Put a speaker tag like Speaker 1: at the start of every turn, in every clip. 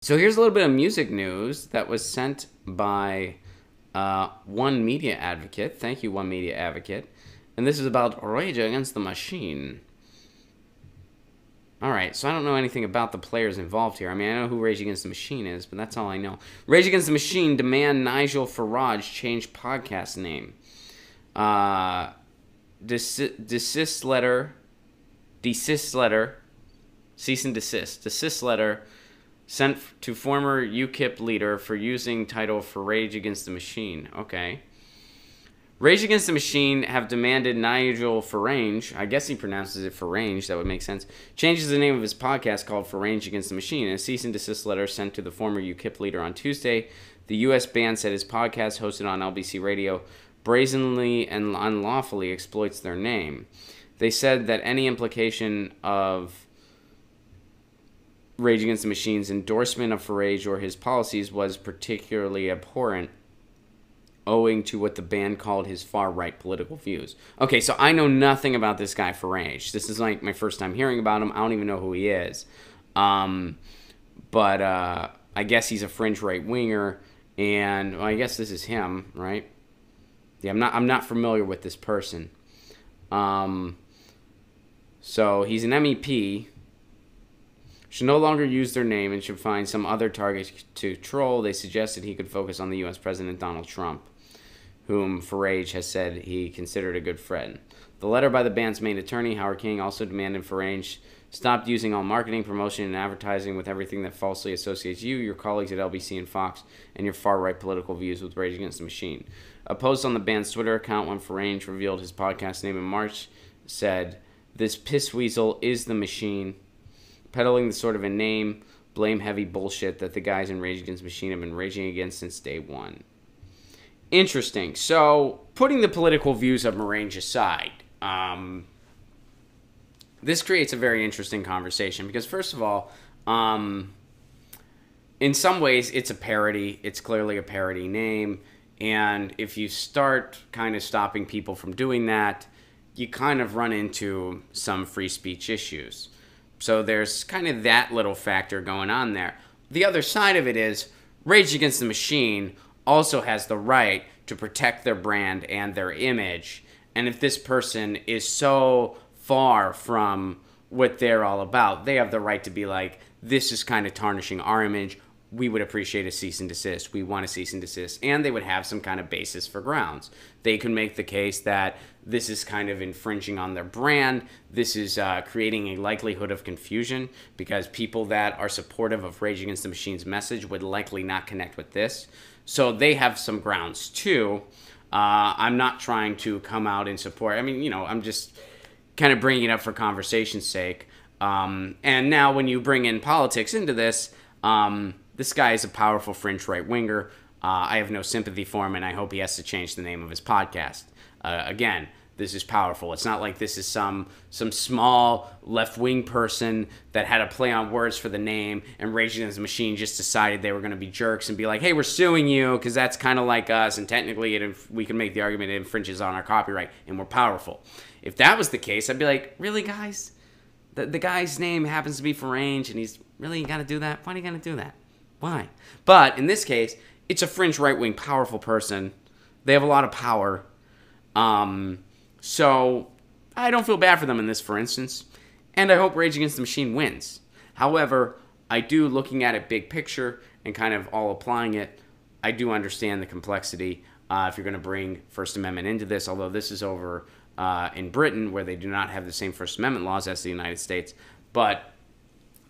Speaker 1: So here's a little bit of music news that was sent by One Media Advocate. Thank you, One Media Advocate. And this is about Rage Against the Machine. Alright, so I don't know anything about the players involved here. I mean, I know who Rage Against the Machine is, but that's all I know. Rage Against the Machine demand Nigel Farage change podcast name. Desist letter, cease and desist letter sent to former UKIP leader for using title for Rage Against the Machine. Okay. Rage Against the Machine have demanded Nigel Farage, I guess he pronounces it Farage, that would make sense, changes the name of his podcast called Rage Against the Machine. In a cease and desist letter sent to the former UKIP leader on Tuesday, the U.S. band said his podcast, hosted on LBC Radio, brazenly and unlawfully exploits their name. They said that any implication of Rage Against the Machine's endorsement of Farage or his policies was particularly abhorrent, owing to what the band called his far-right political views. Okay, so I know nothing about this guy Farage. This is like my first time hearing about him. I don't even know who he is. But I guess he's a fringe right-winger, and well, I guess this is him, right? Yeah, I'm not familiar with this person. So he's an MEP. Should no longer use their name and should find some other target to troll. They suggested he could focus on the U.S. President Donald Trump, whom Farage has said he considered a good friend. The letter by the band's main attorney, Howard King, also demanded Farage stop using all marketing, promotion, and advertising with everything that falsely associates you, your colleagues at LBC and Fox, and your far-right political views with Rage Against the Machine. A post on the band's Twitter account when Farage revealed his podcast name in March said, "This pissweasel is the machine," peddling the sort of inane, blame-heavy bullshit that the guys in Rage Against the Machine have been raging against since day one. Interesting. So, putting the political views of Farage aside, this creates a very interesting conversation because, first of all, in some ways, it's a parody. It's clearly a parody name, and if you start kind of stopping people from doing that, you kind of run into some free speech issues. So there's kind of that little factor going on there. The other side of it is Rage Against the Machine also has the right to protect their brand and their image. And if this person is so far from what they're all about, they have the right to be like, this is kind of tarnishing our image. We would appreciate a cease and desist. We want a cease and desist. And they would have some kind of basis for grounds. They could make the case that this is kind of infringing on their brand. This is creating a likelihood of confusion because people that are supportive of Rage Against the Machine's message would likely not connect with this. So they have some grounds too. I'm not trying to come out and support. I mean, I'm just kind of bringing it up for conversation's sake. And now when you bring in politics into this, this guy is a powerful fringe right-winger. I have no sympathy for him, and I hope he has to change the name of his podcast. Again, this is powerful. It's not like this is some small left-wing person that had a play on words for the name, and Rage Against the Machine just decided they were going to be jerks and be like, hey, we're suing you because that's kind of like us, and technically we can make the argument it infringes on our copyright, and we're powerful. If that was the case, I'd be like, really, guys? The guy's name happens to be Farage, and he's really got to do that? Why do you got to do that? Why? But in this case, it's a fringe right-wing powerful person. They have a lot of power. So I don't feel bad for them in this, for instance. And I hope Rage Against the Machine wins. However, I do, looking at it big picture and kind of all applying it, I do understand the complexity if you're going to bring First Amendment into this, although this is over in Britain where they do not have the same First Amendment laws as the United States. But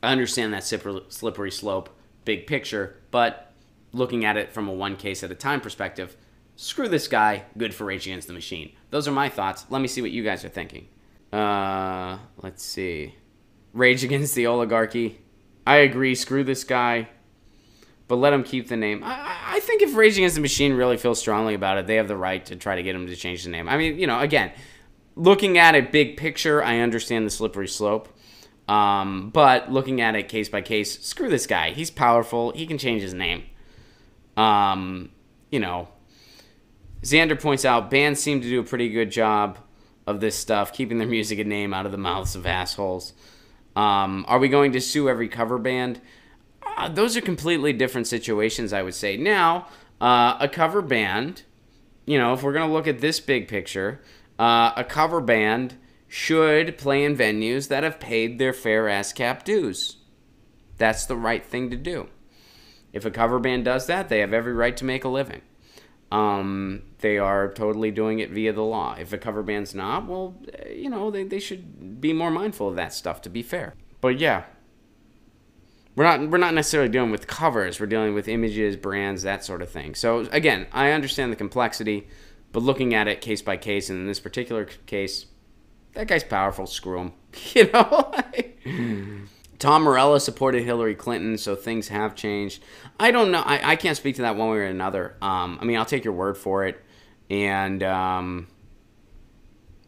Speaker 1: I understand that slippery slope, big picture, but looking at it from a one case at a time perspective, screw this guy, good for Rage Against the Machine. Those are my thoughts. Let me see what you guys are thinking. Let's see. Rage Against the Oligarchy. I agree, screw this guy, but let him keep the name. I think if Rage Against the Machine really feels strongly about it, they have the right to try to get him to change the name. I mean, again, looking at it big picture, I understand the slippery slope. But looking at it case by case, screw this guy. He's powerful. He can change his name. Xander points out, bands seem to do a pretty good job of this stuff, keeping their music and name out of the mouths of assholes. Are we going to sue every cover band? Those are completely different situations, I would say. Now, a cover band, you know, if we're going to look at this big picture, a cover band should play in venues that have paid their fair ASCAP dues. That's the right thing to do. If a cover band does that, they have every right to make a living. They are totally doing it via the law. If a cover band's not, well, you know, they should be more mindful of that stuff, to be fair. But yeah, we're not necessarily dealing with covers. We're dealing with images, brands, that sort of thing. So again, I understand the complexity, but looking at it case by case, and in this particular case, that guy's powerful. Screw him. You know. Tom Morello supported Hillary Clinton, so things have changed. I don't know. I can't speak to that one way or another. I mean, I'll take your word for it. And,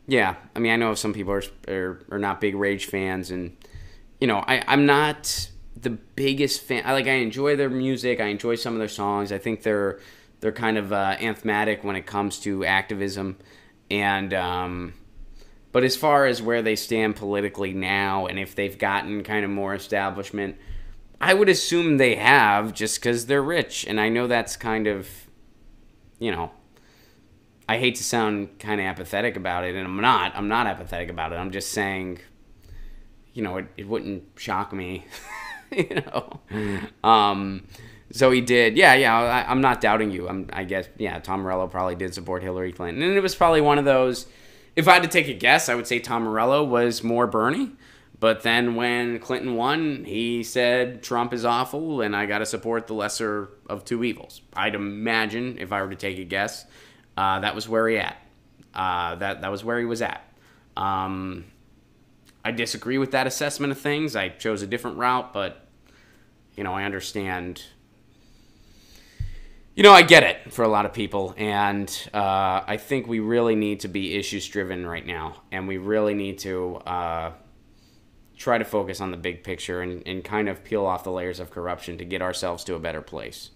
Speaker 1: yeah, I mean, I know some people are not big Rage fans. And, you know, I'm not the biggest fan. I enjoy their music. I enjoy some of their songs. I think they're kind of anthematic when it comes to activism. And, but as far as where they stand politically now and if they've gotten kind of more establishment, I would assume they have just because they're rich. And I know that's kind of, you know, I hate to sound kind of apathetic about it, and I'm not apathetic about it. I'm just saying, you know, it wouldn't shock me, you know. So he did. Yeah, I'm not doubting you. I guess, yeah, Tom Morello probably did support Hillary Clinton. And it was probably one of those, if I had to take a guess, I would say Tom Morello was more Bernie. But then when Clinton won, he said Trump is awful and I got to support the lesser of two evils. I'd imagine, if I were to take a guess, that was where he at. That was where he was at. I disagree with that assessment of things. I chose a different route, but, you know, I understand. You know, I get it for a lot of people, and I think we really need to be issues-driven right now, and we really need to try to focus on the big picture and kind of peel off the layers of corruption to get ourselves to a better place.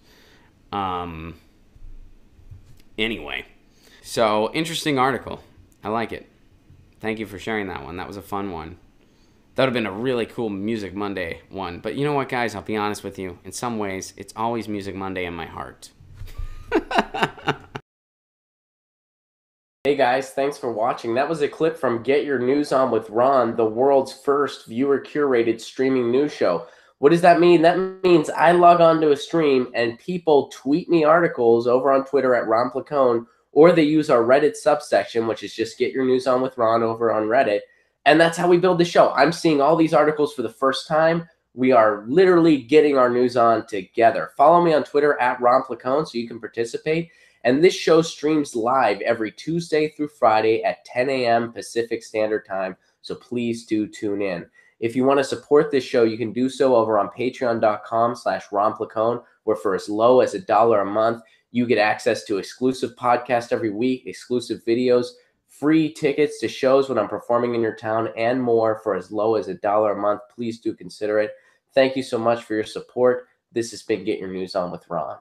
Speaker 1: Anyway, so interesting article. I like it. Thank you for sharing that one. That was a fun one. That would have been a really cool Music Monday one. But you know what, guys? I'll be honest with you. In some ways, it's always Music Monday in my heart.
Speaker 2: Hey guys, thanks for watching. That was a clip from Get Your News On with Ron, the world's first viewer-curated streaming news show. What does that mean? That means I log on to a stream and people tweet me articles over on Twitter at Ron Placone, or they use our Reddit subsection, which is just Get Your News On with Ron over on Reddit. And that's how we build the show. I'm seeing all these articles for the first time. We are literally getting our news on together. Follow me on Twitter at Ron Placone so you can participate. And this show streams live every Tuesday through Friday at 10 a.m. Pacific Standard Time. So please do tune in. If you want to support this show, you can do so over on patreon.com/Ron Placone, where for as low as $1 a month, you get access to exclusive podcasts every week, exclusive videos, free tickets to shows when I'm performing in your town, and more for as low as $1 a month. Please do consider it. Thank you so much for your support. This has been Get Your News On with Ron.